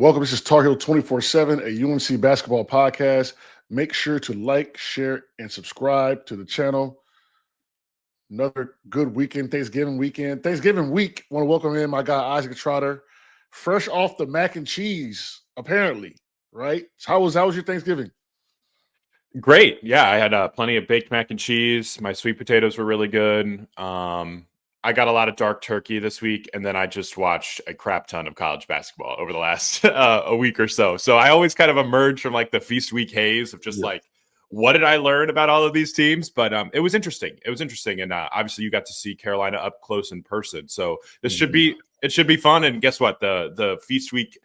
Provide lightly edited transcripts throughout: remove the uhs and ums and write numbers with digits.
Welcome. This is TarHeel247, a UNC basketball podcast. Make sure to like, share, and subscribe to the channel. Another good weekend, Thanksgiving weekend. Thanksgiving week, I want to welcome in my guy, Isaac Trotter, fresh off the mac and cheese, apparently, right? So how was your Thanksgiving? Great. Yeah, I had plenty of baked mac and cheese. My sweet potatoes were really good. I got a lot of dark turkey this week, and then I just watched a crap ton of college basketball over the last a week or so. So I always kind of emerge from like the feast week haze of just like, what did I learn about all of these teams? But it was interesting. It was interesting, and obviously you got to see Carolina up close in person. So this should be it should be fun. And guess what? The feast week,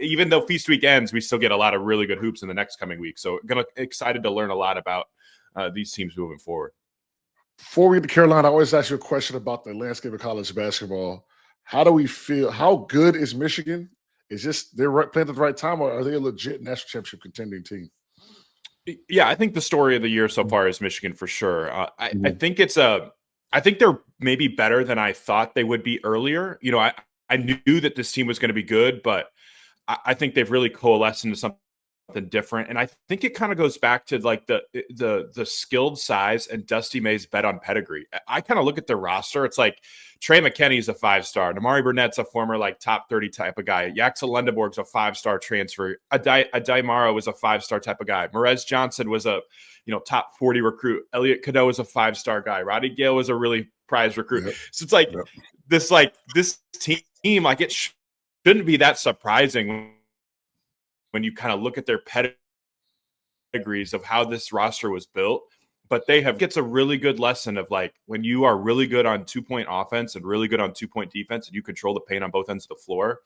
even though feast week ends, we still get a lot of really good hoops in the next coming week. So excited to learn a lot about these teams moving forward. Before we get to Carolina, I always ask you a question about the landscape of college basketball. How do we feel? How good is Michigan? Is this they're playing at the right time, or are they a legit national championship contending team? Yeah, I think the story of the year so far is Michigan for sure. I think I think they're maybe better than I thought they would be earlier. I knew that this team was going to be good, but I think they've really coalesced into something different. And I think it kind of goes back to like the skilled size and Dusty May's bet on pedigree. I kind of look at their roster. It's like Trey McKinney's a 5-star. Namari Burnett's a former like top 30 type of guy. Yaxel Lendeborg's a 5-star transfer. Adai Mara was a 5-star type of guy. Merez Johnson was a top 40 recruit. Elliot Cadeau was a 5-star guy. Roddy Gale was a really prized recruit. Yep. So it's like this team, like it shouldn't be that surprising when you kind of look at their pedigrees of how this roster was built. But gets a really good lesson of like when you are really good on 2-point offense and really good on 2-point defense and you control the paint on both ends of the floor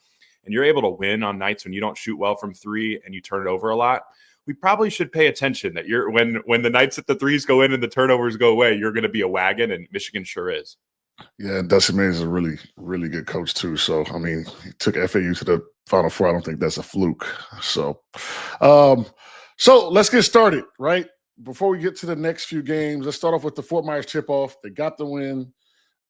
and you're able to win on nights when you don't shoot well from three and you turn it over a lot, we probably should pay attention that when the nights that the threes go in and the turnovers go away, you're going to be a wagon, and Michigan sure is. Yeah, Dusty May is a really, really good coach too. So, I mean, he took FAU to the Final Four. I don't think that's a fluke. So let's get started, right? Before we get to the next few games, let's start off with the Fort Myers tip-off. They got the win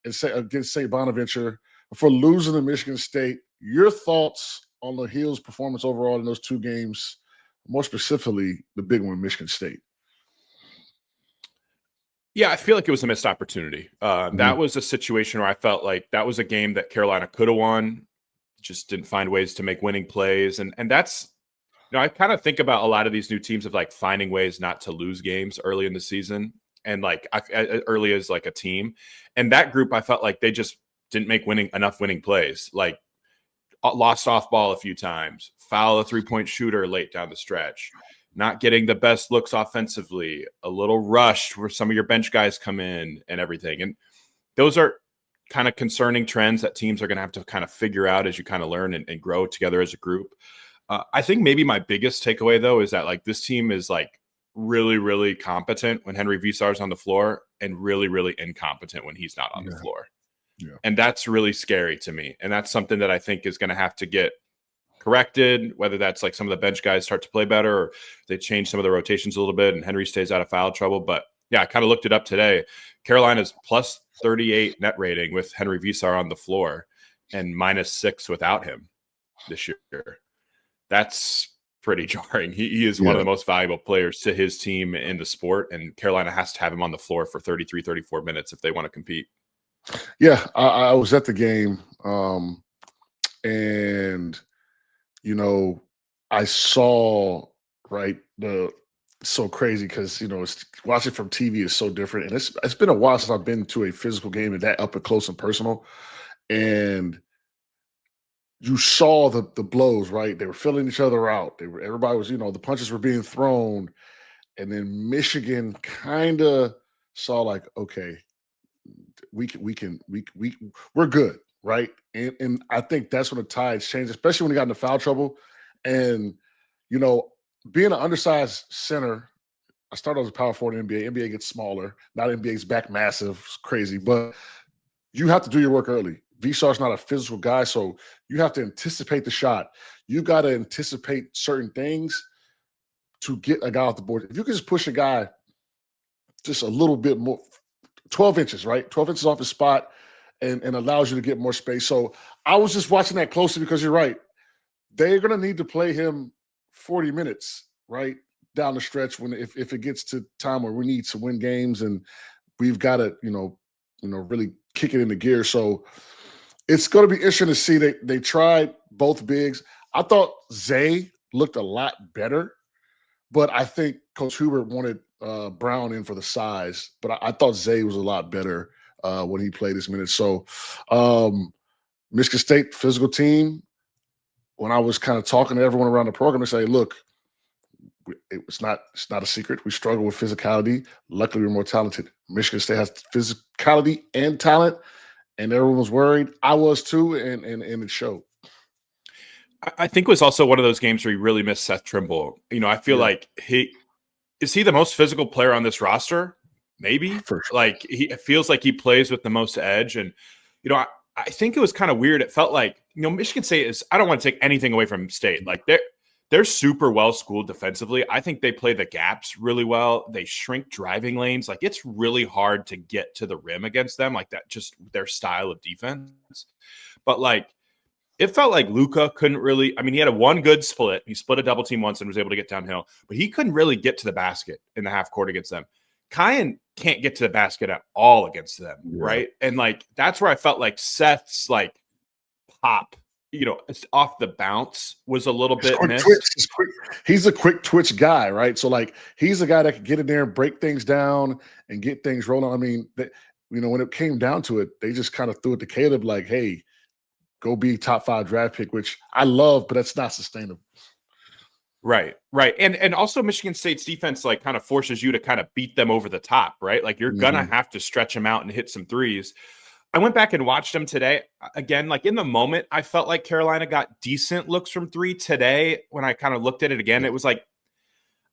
against St. Bonaventure before losing to Michigan State. Your thoughts on the Heels' performance overall in those two games, more specifically the big one, Michigan State? Yeah, I feel like it was a missed opportunity. That was a situation where I felt like that was a game that Carolina could have won, just didn't find ways to make winning plays. And that's, I kind of think about a lot of these new teams of like finding ways not to lose games early in the season and like early as like a team. And that group, I felt like they just didn't make enough winning plays, like lost off ball a few times, foul a 3-point shooter late down the stretch, not getting the best looks offensively, a little rushed where some of your bench guys come in and everything. And those are kind of concerning trends that teams are going to have to kind of figure out as you kind of learn and grow together as a group. I think maybe my biggest takeaway, though, is that like this team is like really, really competent when Henry Visar's on the floor and really, really incompetent when he's not on the floor. Yeah. And that's really scary to me. And that's something that I think is going to have to get corrected, whether that's like some of the bench guys start to play better or they change some of the rotations a little bit and Henry stays out of foul trouble. But yeah, I kind of looked it up today. Carolina's plus 38 net rating with Henry Visar on the floor and -6 without him this year. That's pretty jarring. He is one of the most valuable players to his team in the sport, and Carolina has to have him on the floor for 33, 34 minutes if they want to compete. Yeah, I was at the game, and I saw so crazy because watching from TV is so different, and it's been a while since I've been to a physical game and that up and close and personal, and you saw the blows, right? They were filling each other out. Everybody was, the punches were being thrown, and then Michigan kind of saw like, okay, we're good, right? And I think that's when the tides changed, especially when he got into foul trouble. And being an undersized center, I started as a power forward in the NBA. NBA gets smaller. Now the NBA's back massive. It's crazy, but you have to do your work early. Visar's not a physical guy, so you have to anticipate the shot. You got to anticipate certain things to get a guy off the board. If you can just push a guy just a little bit more, 12 inches, right? 12 inches off his spot and allows you to get more space. So I was just watching that closely because you're right. they're going to need to play him 40 minutes, right, down the stretch if it gets to time where we need to win games and we've got to, really kick it into gear. So it's going to be interesting to see. They tried both bigs. I thought Zay looked a lot better, but I think Coach Hubert wanted Brown in for the size. But I thought Zay was a lot better when he played this minute. So Michigan State physical team. When I was kind of talking to everyone around the program, they say, "Look, it's not a secret. We struggle with physicality. Luckily, we're more talented. Michigan State has physicality and talent, and everyone was worried. I was too, and it showed." I think it was also one of those games where he really missed Seth Trimble. I feel like is he the most physical player on this roster? Maybe. For sure. Like it feels like he plays with the most edge, and I think it was kind of weird. It felt like Michigan State is. I don't want to take anything away from State. Like they're super well schooled defensively. I think they play the gaps really well. They shrink driving lanes. Like it's really hard to get to the rim against them. Like that, just their style of defense. But like it felt like Luka couldn't really. I mean, he had one good split. He split a double team once and was able to get downhill, but he couldn't really get to the basket in the half court against them. Kyan can't get to the basket at all against them, right? And like that's where I felt like Seth's like pop, off the bounce was a little bit missed. He's a quick twitch guy, right? So like he's a guy that could get in there and break things down and get things rolling. I mean, when it came down to it, they just kind of threw it to Caleb like, "Hey, go be top 5 draft pick," which I love, but that's not sustainable. Right. And also Michigan State's defense like kind of forces you to kind of beat them over the top, right? Like you're going to have to stretch them out and hit some threes. I went back and watched them today. Again, like in the moment, I felt like Carolina got decent looks from 3 today. When I kind of looked at it again, it was like,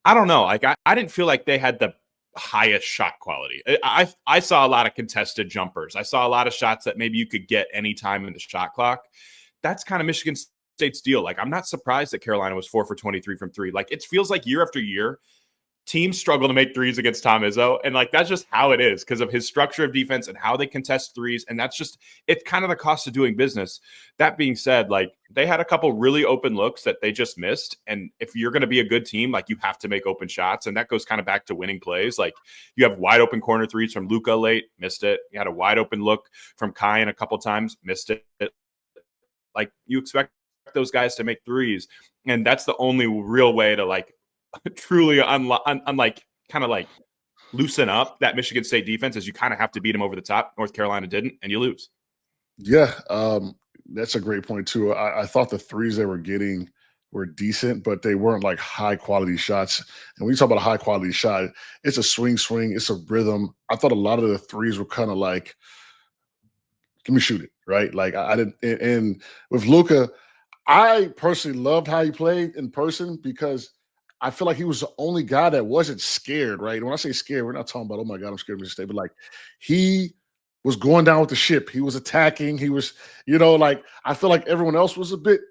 I don't know. Like I didn't feel like they had the highest shot quality. I saw a lot of contested jumpers. I saw a lot of shots that maybe you could get anytime in the shot clock. That's kind of Michigan State's deal. Like, I'm not surprised that Carolina was 4 for 23 from 3. Like, it feels like year after year, teams struggle to make threes against Tom Izzo. And like, that's just how it is because of his structure of defense and how they contest threes. And that's just, it's kind of the cost of doing business. That being said, like they had a couple really open looks that they just missed. And if you're going to be a good team, like you have to make open shots. And that goes kind of back to winning plays. Like you have wide open corner threes from Luka late, missed it. You had a wide open look from Kyan a couple times, missed it. Like you expect those guys to make threes. And that's the only real way to like truly unlike kind of like loosen up that Michigan State defense is you kind of have to beat them over the top. North Carolina didn't, and you lose. Yeah, that's a great point too. I thought the threes they were getting were decent, but they weren't like high quality shots. And when you talk about a high quality shot, it's a swing, it's a rhythm. I thought a lot of the threes were kind of like, let me shoot it, right? Like I didn't. And with Luka, I personally loved how he played in person because I feel like he was the only guy that wasn't scared, right? And when I say scared, we're not talking about, oh my God, I'm scared of Michigan State, but like he was going down with the ship. He was attacking. He was, like I feel like everyone else was a bit,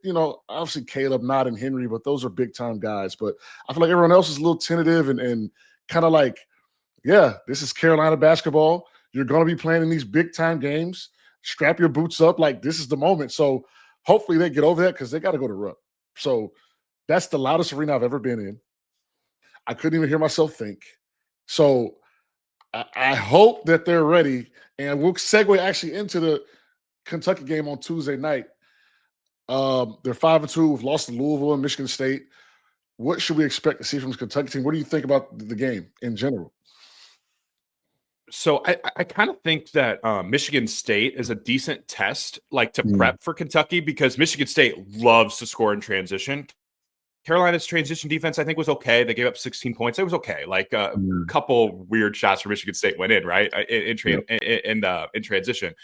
obviously Caleb, not and Henry, but those are big time guys. But I feel like everyone else is a little tentative and kind of like, yeah, this is Carolina basketball. You're going to be playing in these big time games. Strap your boots up. Like this is the moment. So hopefully they get over that because they got to go to Rupp. So that's the loudest arena I've ever been in. I couldn't even hear myself think. So I hope that they're ready. And we'll segue actually into the Kentucky game on Tuesday night. They're 5-2. We've lost to Louisville and Michigan State. What should we expect to see from this Kentucky team? What do you think about the game in general? So I kind of think that Michigan State is a decent test, like to prep for Kentucky, because Michigan State loves to score in transition. Carolina's transition defense, I think, was okay. They gave up 16 points. It was okay. Like a couple weird shots for Michigan State went in, right? In transition.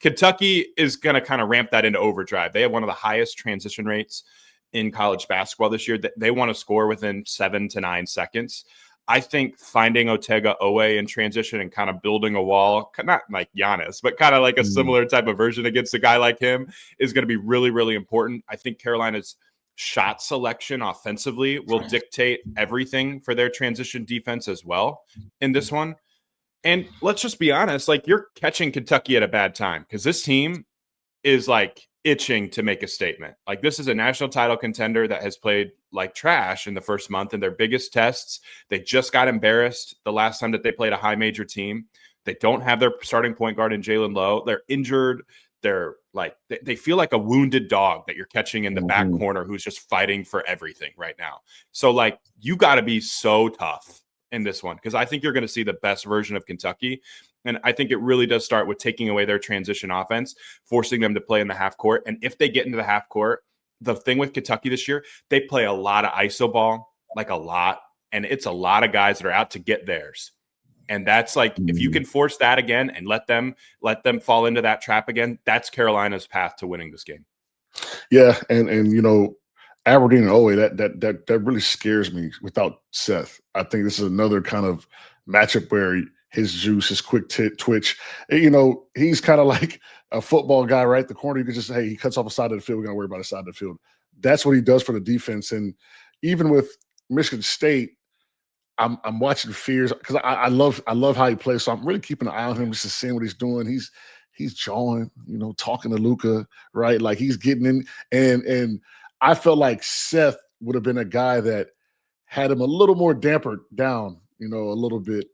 Kentucky is going to kind of ramp that into overdrive. They have one of the highest transition rates in college basketball this year. They want to score within 7 to 9 seconds. I think finding Otega Owe in transition and kind of building a wall, not like Giannis, but kind of like a similar type of version against a guy like him is going to be really, really important. I think Carolina's shot selection offensively will dictate everything for their transition defense as well in this one. And let's just be honest, like you're catching Kentucky at a bad time because this team is like itching to make a statement. Like, this is a national title contender that has played like trash in the first month in their biggest tests. They just got embarrassed the last time that they played a high major team. They don't have their starting point guard in Jalen Lowe. They're injured. They're like, they feel like a wounded dog that you're catching in the back corner who's just fighting for everything right now. So like, you got to be so tough in this one, because I think you're going to see the best version of Kentucky. And I think it really does start with taking away their transition offense, forcing them to play in the half court. And if they get into the half court, the thing with Kentucky this year, they play a lot of ISO ball, like a lot. And it's a lot of guys that are out to get theirs. And that's like, if you can force that again and let them fall into that trap again, that's Carolina's path to winning this game. Yeah, and you know, Aberdeen and Owe, that really scares me without Seth. I think this is another kind of matchup where his juice, his quick twitch, you know, he's kind of like a football guy, right? The corner, you can just say, hey, he cuts off a side of the field, we're gonna worry about the side of the field. That's what he does for the defense. And even with Michigan State, I'm watching Fears because I love how he plays. So I'm really keeping an eye on him, just to seeing what he's doing. He's jawing, you know, talking to Luka, right? Like, he's getting in, and I felt like Seth would have been a guy that had him a little more dampered down, you know, a little bit.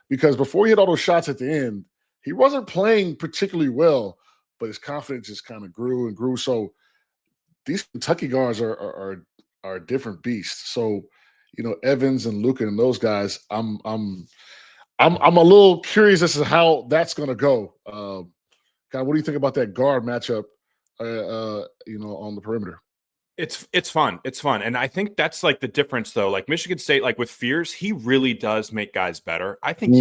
Because before he had all those shots at the end, he wasn't playing particularly well, but his confidence just kind of grew and grew. So these Kentucky guards are a different beast. So, you know, Evans and Luka and those guys, I'm a little curious as to how that's going to go. God, what do you think about that guard matchup? You know, on the perimeter. It's fun. It's fun. And I think that's like the difference though. Like Michigan State, like with Fears, he really does make guys better. I think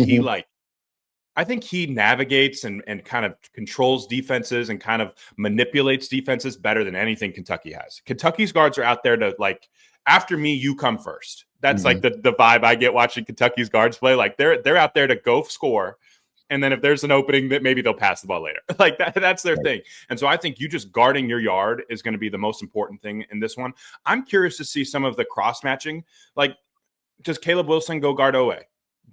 he navigates and kind of controls defenses and kind of manipulates defenses better than anything Kentucky has. Kentucky's guards are out there to, like, after me, you come first. That's like the vibe I get watching Kentucky's guards play. Like, they're out there to go score. And then if there's an opening, that maybe they'll pass the ball later. Like that's their thing. And so I think you just guarding your yard is going to be the most important thing in this one. I'm curious to see some of the cross matching. Like, does Caleb Wilson go guard Owe?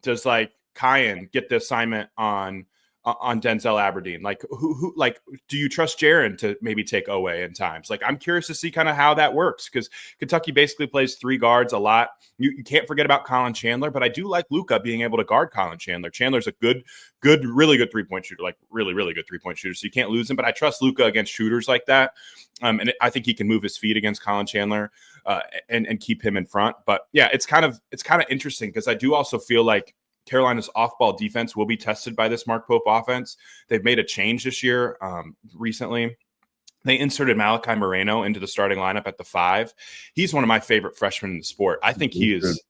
Does like Kyan get the assignment on Denzel Aberdeen? Like, who like, do you trust Jaron to maybe take Owe in times? Like, I'm curious to see kind of how that works, because Kentucky basically plays three guards a lot. You can't forget about Colin Chandler, but I do like Luka being able to guard Colin Chandler. Chandler's a really good three-point shooter, like really, really good three-point shooter. So you can't lose him, but I trust Luka against shooters like that. And I think he can move his feet against Colin Chandler and keep him in front. But yeah, it's kind of interesting, because I do also feel like Carolina's off-ball defense will be tested by this Mark Pope offense. They've made a change this year recently. They inserted Malachi Moreno into the starting lineup at the 5. He's one of my favorite freshmen in the sport. I think he is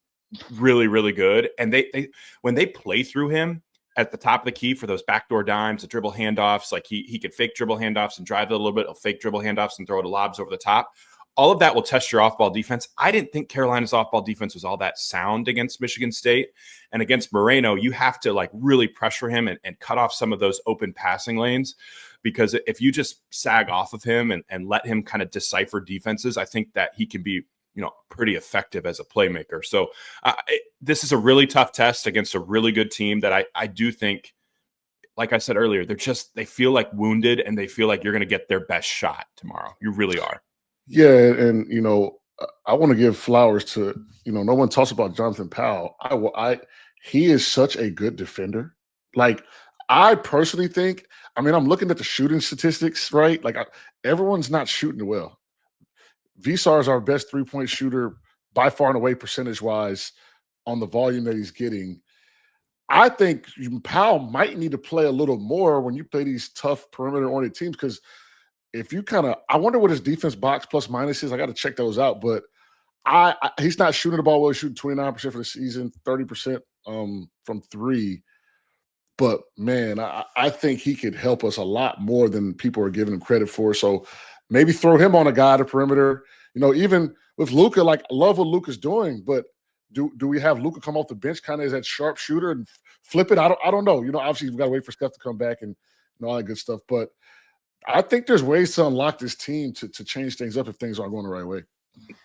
really, really good. And they when they play through him at the top of the key for those backdoor dimes, the dribble handoffs, like he could fake dribble handoffs and drive it a little bit. He'll fake dribble handoffs and throw it to lobs over the top. All of that will test your off-ball defense. I didn't think Carolina's off-ball defense was all that sound against Michigan State. And against Moreno, you have to like really pressure him and cut off some of those open passing lanes, because if you just sag off of him and let him kind of decipher defenses, I think that he can be, you know, pretty effective as a playmaker. So this is a really tough test against a really good team that I do think, like I said earlier, they feel like wounded, and they feel like you're going to get their best shot tomorrow. You really are. Yeah, and you know, I want to give flowers to, you know, no one talks about Jonathan Powell. He is such a good defender. Like, I personally think, I mean, I'm looking at the shooting statistics, right? Like, everyone's not shooting well. Visar is our best three-point shooter by far and away, percentage-wise, on the volume that he's getting. I think Powell might need to play a little more when you play these tough perimeter-oriented teams, because if you I wonder what his defense box plus minus is. I got to check those out, but he's not shooting the ball well. He's shooting 29% for the season, 30% from 3. But man, I think he could help us a lot more than people are giving him credit for. So maybe throw him on a guy to perimeter. You know, even with Luka, like, I love what Luka's doing, but do we have Luka come off the bench kind of as that sharp shooter and flip it? I don't know. You know, obviously we've got to wait for Steph to come back and all that good stuff, but I think there's ways to unlock this team to change things up if things aren't going the right way.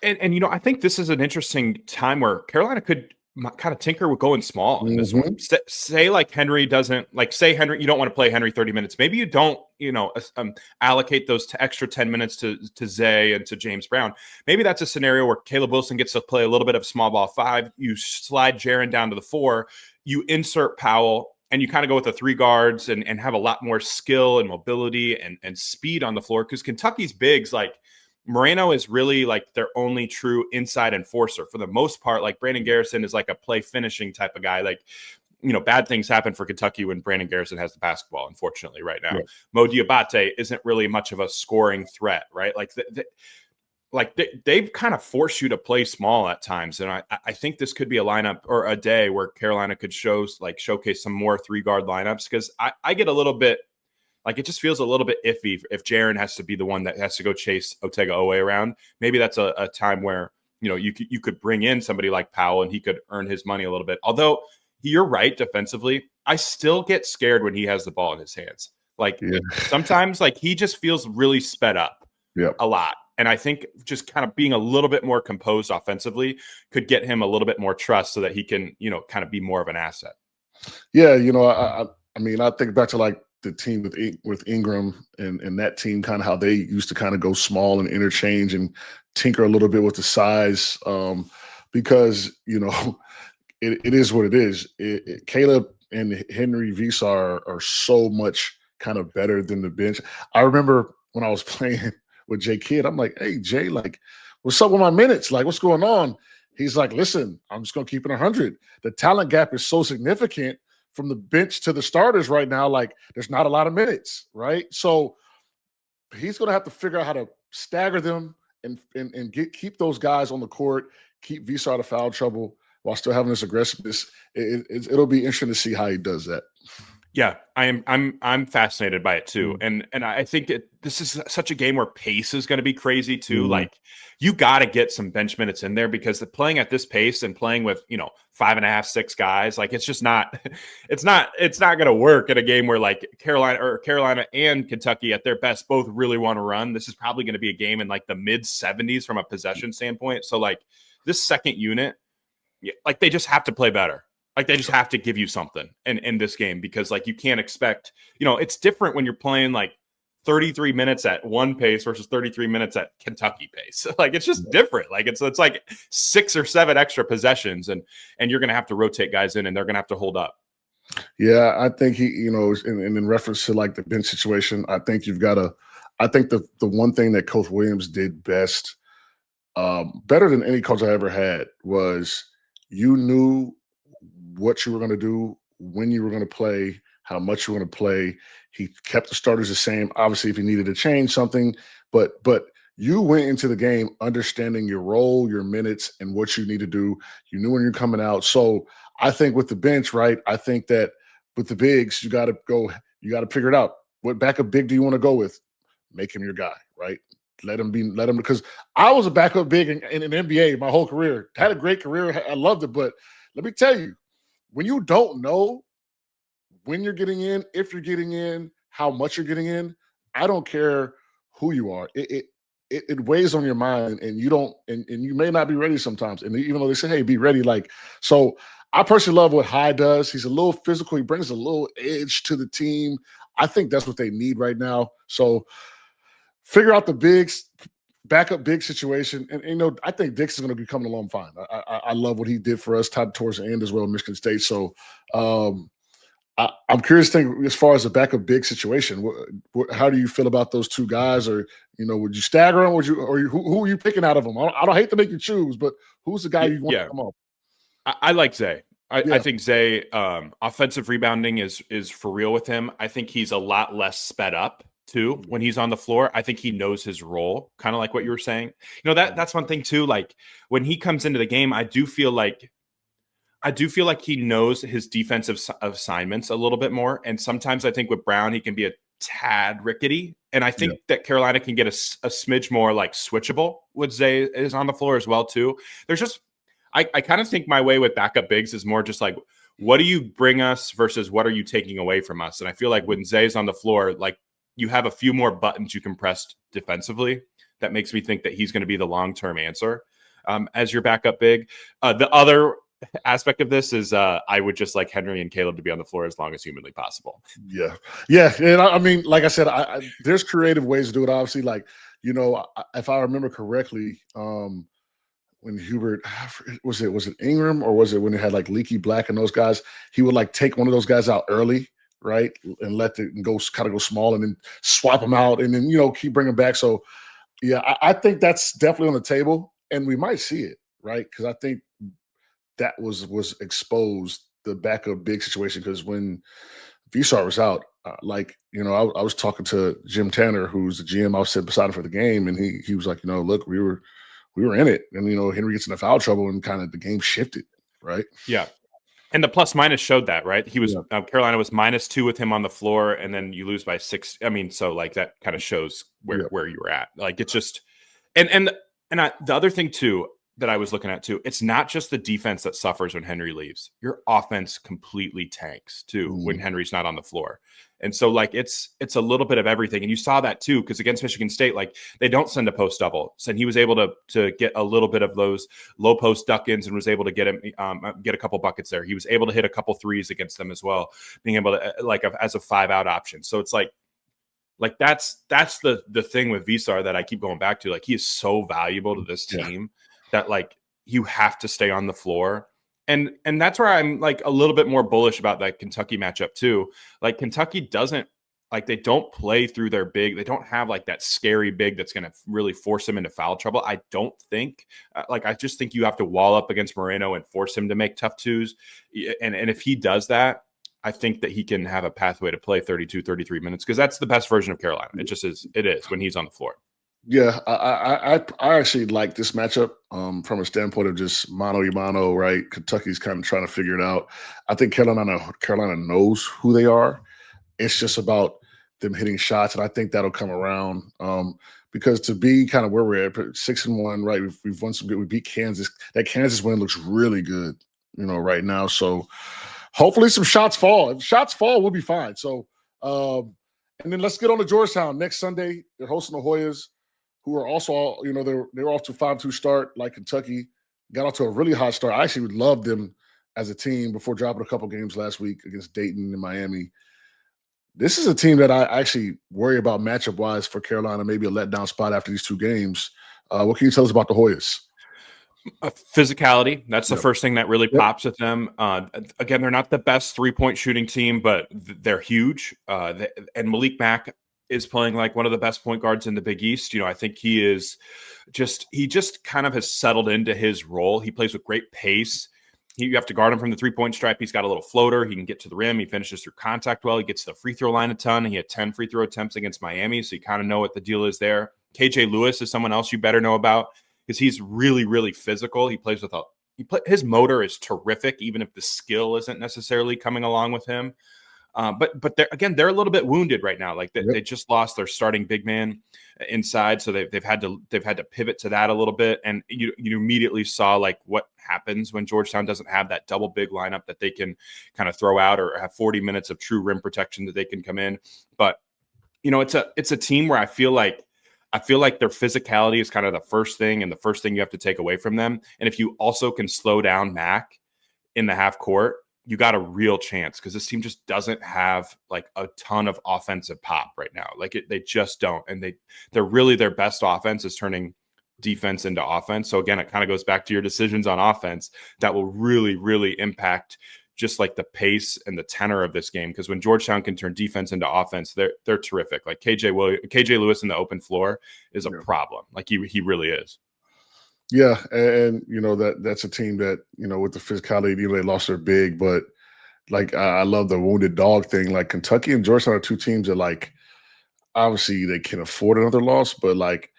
And you know, I think this is an interesting time where Carolina could kind of tinker with going small in this one. Say like Henry doesn't like say Henry, you don't want to play Henry 30 minutes. Maybe you don't, allocate those extra 10 minutes to Zay and to James Brown. Maybe that's a scenario where Caleb Wilson gets to play a little bit of small ball 5. You slide Jaren down to the 4, you insert Powell, and you kind of go with the 3 guards and have a lot more skill and mobility and speed on the floor. Because Kentucky's bigs, like Moreno is really like their only true inside enforcer for the most part. Like Brandon Garrison is like a play finishing type of guy. Like, bad things happen for Kentucky when Brandon Garrison has the basketball, unfortunately, right now. Yeah. Mo Diabate isn't really much of a scoring threat, right? Like they've kind of forced you to play small at times. And I think this could be a lineup or a day where Carolina could showcase some more 3-guard lineups. Because I get a little bit, like, it just feels a little bit iffy if Jaren has to be the one that has to go chase Otega Owe around. Maybe that's a time where, you could bring in somebody like Powell and he could earn his money a little bit. Although you're right, defensively, I still get scared when he has the ball in his hands. Like sometimes like he just feels really sped up a lot. And I think just kind of being a little bit more composed offensively could get him a little bit more trust so that he can, kind of be more of an asset. Yeah. I mean, I think back to like the team with Ingram and that team, kind of how they used to kind of go small and interchange and tinker a little bit with the size, because it is what it is. Caleb and Henry Visa are so much kind of better than the bench. I remember when I was playing with Jay Kidd, I'm like, hey Jay, like, what's up with my minutes? Like, what's going on? He's like, listen, I'm just gonna keep it 100. The talent gap is so significant from the bench to the starters right now. Like, there's not a lot of minutes, right? So he's going to have to figure out how to stagger them and keep those guys on the court, keep Visa out of foul trouble while still having this aggressiveness. It'll be interesting to see how he does that. Yeah, I'm fascinated by it too, and I think this is such a game where pace is going to be crazy too. Like, you got to get some bench minutes in there because playing at this pace and playing with 5.5, 6 guys, like it's just not, it's not going to work in a game where like Carolina and Kentucky at their best both really want to run. This is probably going to be a game in like the mid 70s from a possession standpoint. So like this second unit, like they just have to play better. Like they just have to give you something in this game because like you can't expect, it's different when you're playing like 33 minutes at one pace versus 33 minutes at Kentucky pace. Like it's just different. Like it's like 6 or 7 extra possessions and you're going to have to rotate guys in and they're going to have to hold up. Yeah, I think he, in reference to like the bench situation, I think I think the one thing that Coach Williams did best, better than any coach I ever had, was you knew what you were going to do, when you were going to play, how much you were going to play. He kept the starters the same. Obviously, if he needed to change something, but you went into the game understanding your role, your minutes, and what you need to do. You knew when you're coming out. So I think with the bench, right, I think that with the bigs, you got to figure it out. What backup big do you want to go with? Make him your guy, right? Let him, because I was a backup big in an NBA my whole career. Had a great career. I loved it. But let me tell you, when you don't know when you're getting in, if you're getting in, how much you're getting in, I don't care who you are. It weighs on your mind, and you don't, and you may not be ready sometimes. And even though they say, hey, be ready, like, so I personally love what High does. He's a little physical. He brings a little edge to the team. I think that's what they need right now. So figure out the bigs, backup big situation. And I think Dix is going to be coming along fine. I love what he did for us towards the end as well, Michigan State. So I'm curious to think as far as the backup big situation. How do you feel about those two guys? Or would you stagger them? Who are you picking out of them? I don't hate to make you choose, but who's the guy you want to come up? I like Zay. I think Zay offensive rebounding is for real with him. I think he's a lot less sped up too when he's on the floor. I think he knows his role, kind of like what you were saying. That's one thing too. Like when he comes into the game, I do feel like he knows his defensive assignments a little bit more. And sometimes I think with Brown, he can be a tad rickety. And I think that Carolina can get a smidge more like switchable with Zay is on the floor as well too. There's just, I kind of think my way with backup bigs is more just like, what do you bring us versus what are you taking away from us? And I feel like when Zay's on the floor, like you have a few more buttons you can press defensively. That makes me think that he's going to be the long-term answer as your backup big. The other aspect of this is I would just like Henry and Caleb to be on the floor as long as humanly possible. Yeah, yeah, and I mean, like I said, there's creative ways to do it. Obviously, like if I remember correctly, when Hubert was it Ingram, or was it when they had like Leaky Black and those guys? He would like take one of those guys out early, right, and let it go kind of go small, and then swap them out, and then keep bringing back. So yeah, I think that's definitely on the table, and we might see it, right? Because I think that was exposed, the backup big situation, because when Visar was out, I was talking to Jim Tanner, who's the GM. I was sitting beside him for the game, and he was like, look, we were in it, and Henry gets into foul trouble, and kind of the game shifted, right? Yeah. And the plus minus showed that, right? He was Carolina was -2 with him on the floor, and then you lose by 6. I mean, so like that kind of shows where you were at. Like it's just the other thing too that I was looking at too, it's not just the defense that suffers when Henry leaves. Your offense completely tanks too when Henry's not on the floor. And so like it's a little bit of everything. And you saw that too, because against Michigan State, like they don't send a post double. And he was able to get a little bit of those low post duck-ins and was able to get a couple buckets there. He was able to hit a couple threes against them as well, being able to as a 5-out option. So it's like that's the thing with Visar that I keep going back to. Like he is so valuable to this team that like you have to stay on the floor. And that's where I'm like a little bit more bullish about that Kentucky matchup too. Like Kentucky they don't play through their big. They don't have like that scary big that's going to really force them into foul trouble. I don't think I just think you have to wall up against Moreno and force him to make tough twos. And if he does that, I think that he can have a pathway to play 32, 33 minutes, because that's the best version of Carolina. It just is. It is when he's on the floor. Yeah, I actually like this matchup from a standpoint of just mano a mano, right? Kentucky's kind of trying to figure it out. I think Carolina knows who they are. It's just about them hitting shots, and I think that'll come around because to be kind of where we're at, 6-1, right? We've won some good. We beat Kansas. That Kansas win looks really good, right now. So hopefully some shots fall. If shots fall, we'll be fine. So and then let's get on to Georgetown next Sunday. They're hosting the Hoyas, who are also, they're off to a 5-2 start like Kentucky. Got off to a really hot start. I actually would love them as a team before dropping a couple games last week against Dayton and Miami. This is a team that I actually worry about matchup-wise for Carolina, maybe a letdown spot after these 2 games. What can you tell us about the Hoyas? Physicality. That's the first thing that really pops with them. Again, they're not the best 3-point shooting team, but they're huge. And Malik Mack is playing like one of the best point guards in the Big East. I think he just kind of has settled into his role. He plays with great pace. You have to guard him from the 3-point stripe. He's got a little floater. He can get to the rim. He finishes through contact well. He gets to the free throw line a ton. He had 10 free throw attempts against Miami, so you kind of know what the deal is there. KJ Lewis is someone else you better know about, because he's really, really physical. He plays with his motor is terrific, even if the skill isn't necessarily coming along with him. But they're a little bit wounded right now. Like they just lost their starting big man inside, so they've had to pivot to that a little bit. And you immediately saw like what happens when Georgetown doesn't have that double big lineup that they can kind of throw out, or have 40 minutes of true rim protection that they can come in. But it's a team where I feel like their physicality is kind of the first thing, and the first thing you have to take away from them. And if you also can slow down Mac in the half court, you got a real chance, because this team just doesn't have like a ton of offensive pop right now. Like they just don't. And they're really, their best offense is turning defense into offense. So again, it kind of goes back to your decisions on offense that will really, really impact just like the pace and the tenor of this game. Because when Georgetown can turn defense into offense, they're terrific. Like KJ Lewis in the open floor is a problem. Like he really is. Yeah, and that's a team that with the physicality, they lost their big, but like I love the wounded dog thing. Like Kentucky and Georgetown are 2 teams that like obviously they can afford another loss, but like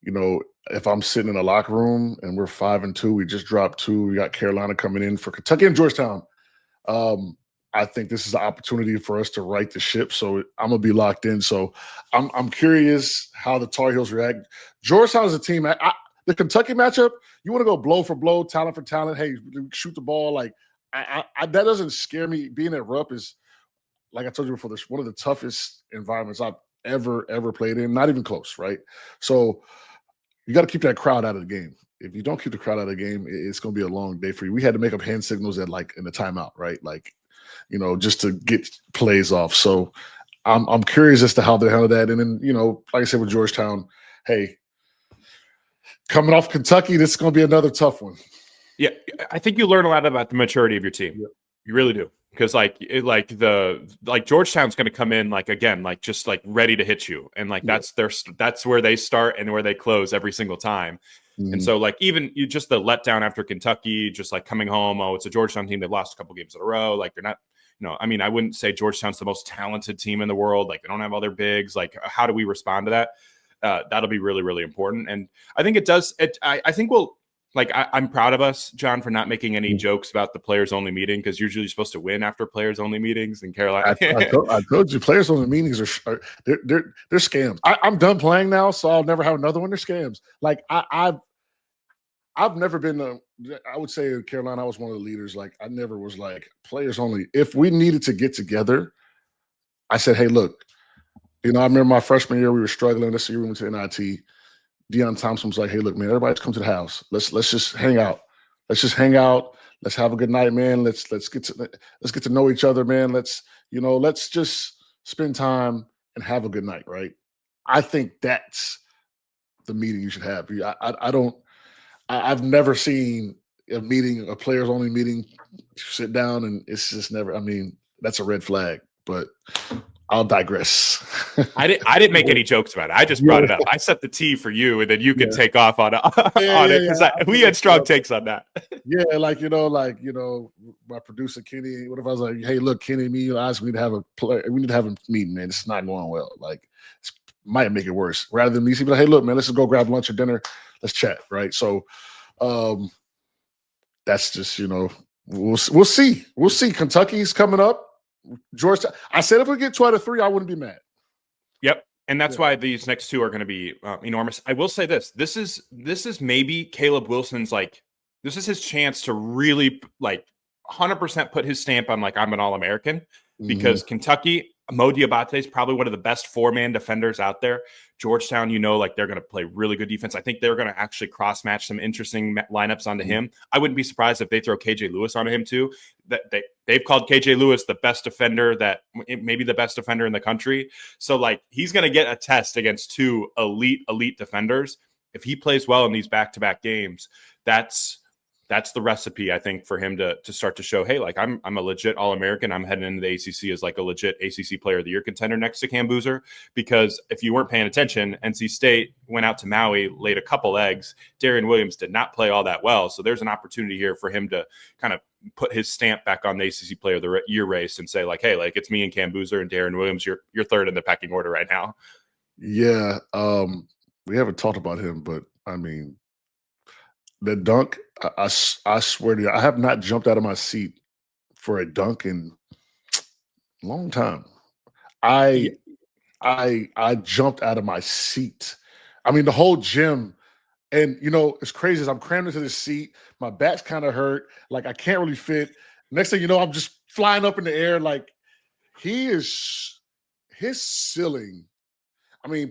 if I'm sitting in a locker room and we're 5-2, we just dropped 2, we got Carolina coming in for Kentucky and Georgetown. I think this is an opportunity for us to right the ship. So I'm gonna be locked in. So I'm curious how the Tar Heels react. Georgetown is a team. The Kentucky matchup, you want to go blow for blow, talent for talent. Hey, shoot the ball. Like that doesn't scare me. Being at Rupp is, like I told you before, this one of the toughest environments I've ever played in. Not even close, right? So you got to keep that crowd out of the game. if you don't keep the crowd out of the game, it's going to be a long day for you. We had to make up hand signals in the timeout, right? Like, just to get plays off. So I'm curious as to how they handle that. And then, like I said with Georgetown, hey, coming off Kentucky, this is going to be another tough one. Yeah, I think you learn a lot about the maturity of your team. Yeah. You really do. Because Georgetown's going to come in just ready to hit you, and that's where they start and where they close every single time. Mm-hmm. And so even you just the letdown after Kentucky, just coming home. Oh, it's a Georgetown team. They've lost a couple games in a row. They're not. I wouldn't say Georgetown's the most talented team in the world. They don't have all their bigs. How do we respond to that? That'll be really, really important. And I think it does. I think we'll. I'm proud of us, John, for not making any jokes about the players-only meeting, because usually you're supposed to win after players-only meetings in Carolina. I told you, players-only meetings they're scams. I'm done playing now, so I'll never have another one. They're scams. I've never been. I would say in Carolina, I was one of the leaders. I never was players-only. If we needed to get together, I said, hey, look, I remember my freshman year we were struggling. This year we went to NIT. Deion Thompson was like, hey, look, man, everybody's come to the house. Let's just hang out. Let's just hang out. Let's have a good night, man. Let's get to know each other, man. Let's just spend time and have a good night, right? I think that's the meeting you should have. I've never seen a players only meeting, sit down, and it's just never. That's a red flag, but I'll digress. I didn't make any jokes about it. I just brought it up. I set the tee for you, and then you can take off on it because we had strong takes on that. Yeah, my producer Kenny. What if I was like, "Hey, look, Kenny, me, and us, we need to have a meeting, man. It's not going well. It might make it worse." Rather than me saying, "Hey, look, man, let's just go grab lunch or dinner. Let's chat." Right. So, that's just we'll see. We'll see. Kentucky's coming up. Georgetown. I said if we get 2 out of 3, I wouldn't be mad. Yep, and that's why these next 2 are going to be enormous. I will say this: this is maybe Caleb Wilson's this is his chance to really 100% put his stamp on I'm an All-American, because Kentucky, Mo Diabate is probably one of the best 4-man defenders out there. Georgetown, they're going to play really good defense. I think they're going to actually cross-match some interesting lineups onto him. I wouldn't be surprised if they throw KJ Lewis onto him too. They've called KJ Lewis the best defender, maybe the best defender in the country. So he's going to get a test against 2 elite defenders. If he plays well in these back-to-back games, that's the recipe, I think, for him to start to show, hey, I'm a legit All-American. I'm heading into the ACC as a legit ACC Player of the Year contender next to Cam Boozer. Because if you weren't paying attention, NC State went out to Maui, laid a couple eggs. Darian Williams did not play all that well. So there's an opportunity here for him to kind of put his stamp back on the ACC Player of the Year race and say, hey, it's me and Cam Boozer and Darian Williams. You're third in the pecking order right now. Yeah, we haven't talked about him, but the dunk, I swear to you, I have not jumped out of my seat for a dunk in a long time. I jumped out of my seat. The whole gym, and it's crazy as I'm crammed into the seat. My back's kind of hurt. I can't really fit. Next thing you know, I'm just flying up in the air. His ceiling.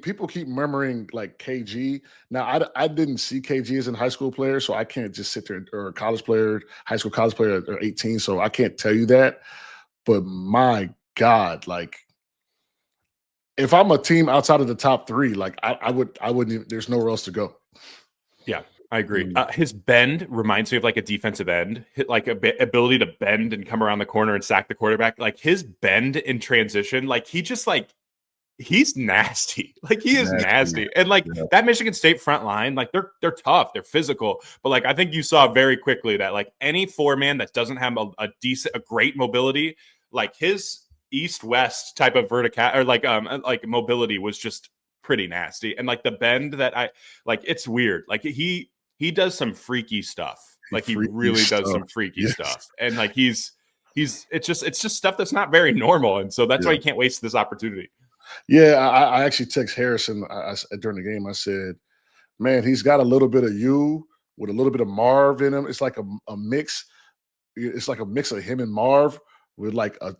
People keep murmuring KG. Now, I didn't see KG as a high school player, so I can't just sit there, or a college player, high school college player or 18, so I can't tell you that. But my God, if I'm a team outside of the top 3, I wouldn't even, there's nowhere else to go. Yeah, I agree. His bend reminds me of a defensive end, ability to bend and come around the corner and sack the quarterback. His bend in transition, he just he's nasty. He is nasty. And that Michigan State front line, they're tough, they're physical. But I think you saw very quickly that any 4-man that doesn't have a great mobility, his east-west type of vertical or mobility was just pretty nasty. And the bend that it's weird. He does some freaky stuff. He really does some freaky stuff. And it's just stuff that's not very normal. And so that's why you can't waste this opportunity. Yeah, I actually text Harrison during the game. I said, man, he's got a little bit of you with a little bit of Marv in him. It's like a mix. It's like a mix of him and Marv with a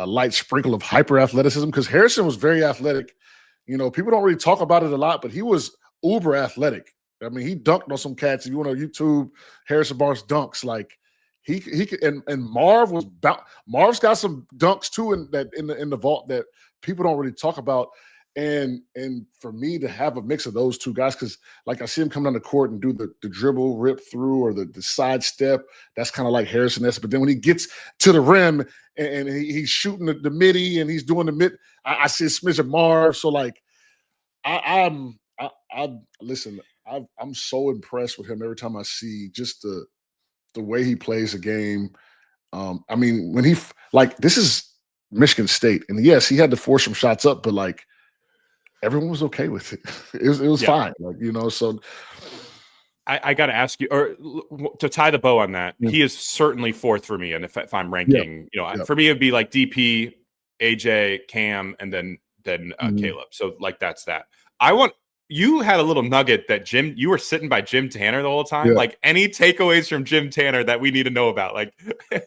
light sprinkle of hyper athleticism, because Harrison was very athletic. People don't really talk about it a lot, but he was uber athletic. I mean, he dunked on some cats. If you want to YouTube Harrison Barnes dunks, like he could, and Marv was Marv's got some dunks too in the vault that people don't really talk about. And for me to have a mix of those two guys, because like I see him come down the court and do the dribble, rip through, or the side step, that's kind of like Harrison S. But then when he gets to the rim and he's shooting the midi and he's doing the mid, I see a smidge of Marv. So like I listen. I'm so impressed with him every time I see just the way he plays the game. I mean, when this is Michigan State, and yes, he had to force some shots up, but like everyone was okay with it. It was fine, like So I got to ask you, or to tie the bow on that, he is certainly fourth for me. And if I'm ranking, for me it'd be like DP, AJ, Cam, and then Caleb. So like that's that. You had a little nugget that you were sitting by Jim Tanner the whole time. Like any takeaways from Jim Tanner that we need to know about, like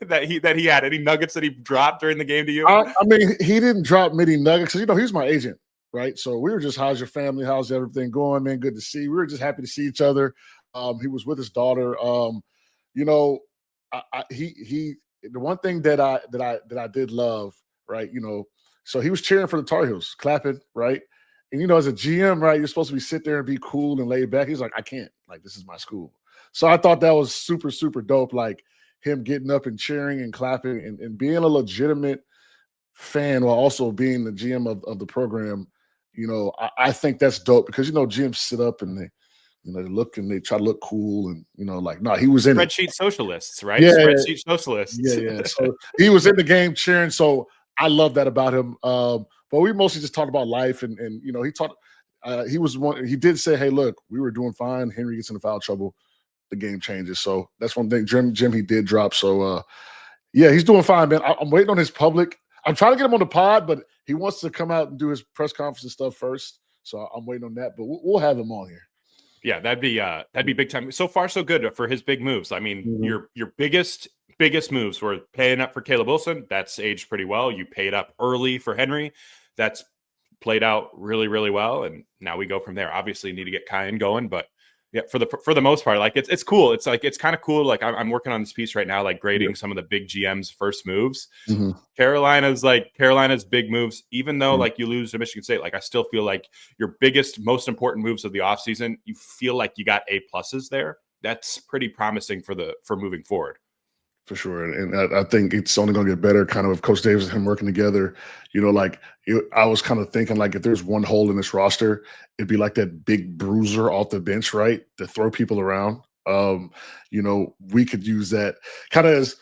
that he had any nuggets that he dropped during the game to you? I mean, he didn't drop many nuggets because he's my agent, right? So we were just, how's your family? How's everything going, man? Good to see. We were just happy to see each other. He was with his daughter. The one thing that I did love, right? So he was cheering for the Tar Heels, clapping, right? And as a GM, right, you're supposed to sit there and be cool and laid back. He's like, I can't. Like, this is my school. So I thought that was super, super dope. Like him getting up and cheering and clapping and being a legitimate fan while also being the GM of the program. I think that's dope because GMs sit up and they look and they try to look cool and he was in spreadsheet socialists, right? Yeah, spreadsheet socialists. Yeah. So he was in the game cheering. So I love that about him. But we mostly just talked about life and he talked. He was one. He did say, "Hey, look, we were doing fine. Henry gets into foul trouble, the game changes." So that's one thing. Jim, he did drop. So he's doing fine, man. I'm waiting on his public. I'm trying to get him on the pod, but he wants to come out and do his press conference and stuff first. So I'm waiting on that. But we'll have him on here. Yeah, that'd be big time. So far, so good for his big moves. I mean, your biggest moves were paying up for Caleb Wilson. That's aged pretty well. You paid up early for Henry. That's played out really, really well. And now we go from there. Obviously, need to get Kyan going, but yeah, for the most part, like it's cool. It's like it's kind of cool. Like I'm working on this piece right now, like grading some of the big GM's first moves. Carolina's big moves, even though like you lose to Michigan State, like I still feel like your biggest, most important moves of the offseason, you feel like you got A+ there. That's pretty promising for moving forward. For sure. And I think it's only going to get better kind of with Coach Davis and him working together. I was kind of thinking like if there's one hole in this roster, it'd be like that big bruiser off the bench, right? To throw people around. We could use that kind of as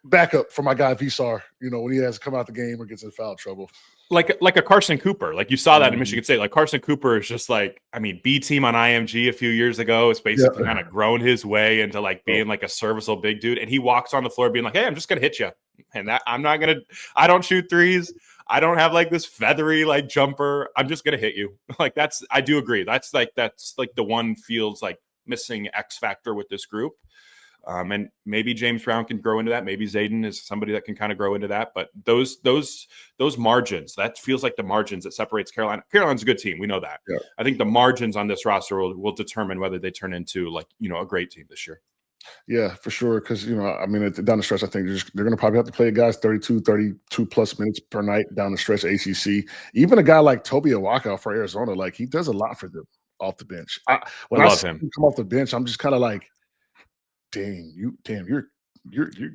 backup for my guy Visar, when he has to come out the game or gets in foul trouble. Like a Carson Cooper. Like you saw that in Michigan State. Like Carson Cooper is just like, I mean, B team on IMG a few years ago. It's basically kind of grown his way into like being like a serviceable big dude. And he walks on the floor being like, hey, I'm just going to hit you. And I don't shoot threes. I don't have like this feathery like jumper. I'm just going to hit you. Like I do agree. That's like the one feels like missing X factor with this group. And maybe James Brown can grow into that. Maybe Zayden is somebody that can kind of grow into that. But those margins, that feels like the margins that separates Carolina. Carolina's a good team. We know that. Yeah. I think the margins on this roster will determine whether they turn into a great team this year. Yeah, for sure. Because, down the stretch, I think they're going to probably have to play guys 32 plus minutes per night down the stretch of ACC. Even a guy like Toby Awaka for Arizona, like he does a lot for them off the bench. When I love him come off the bench, I'm just kind of like, you're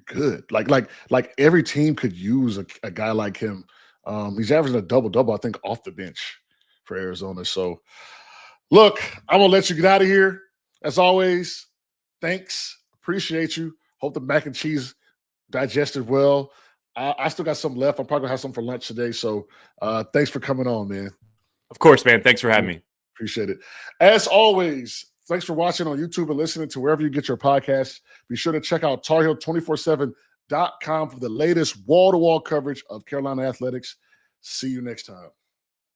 good. Like every team could use a guy like him. He's averaging a double-double, I think, off the bench for Arizona. So, look, I'm gonna let you get out of here. As always, thanks. Appreciate you. Hope the mac and cheese digested well. I still got some left. I'm probably gonna have some for lunch today. So, thanks for coming on, man. Of course, man. Thanks for having me. Appreciate it. As always. Thanks for watching on YouTube and listening to wherever you get your podcasts. Be sure to check out TarHeel247.com for the latest wall-to-wall coverage of Carolina athletics. See you next time.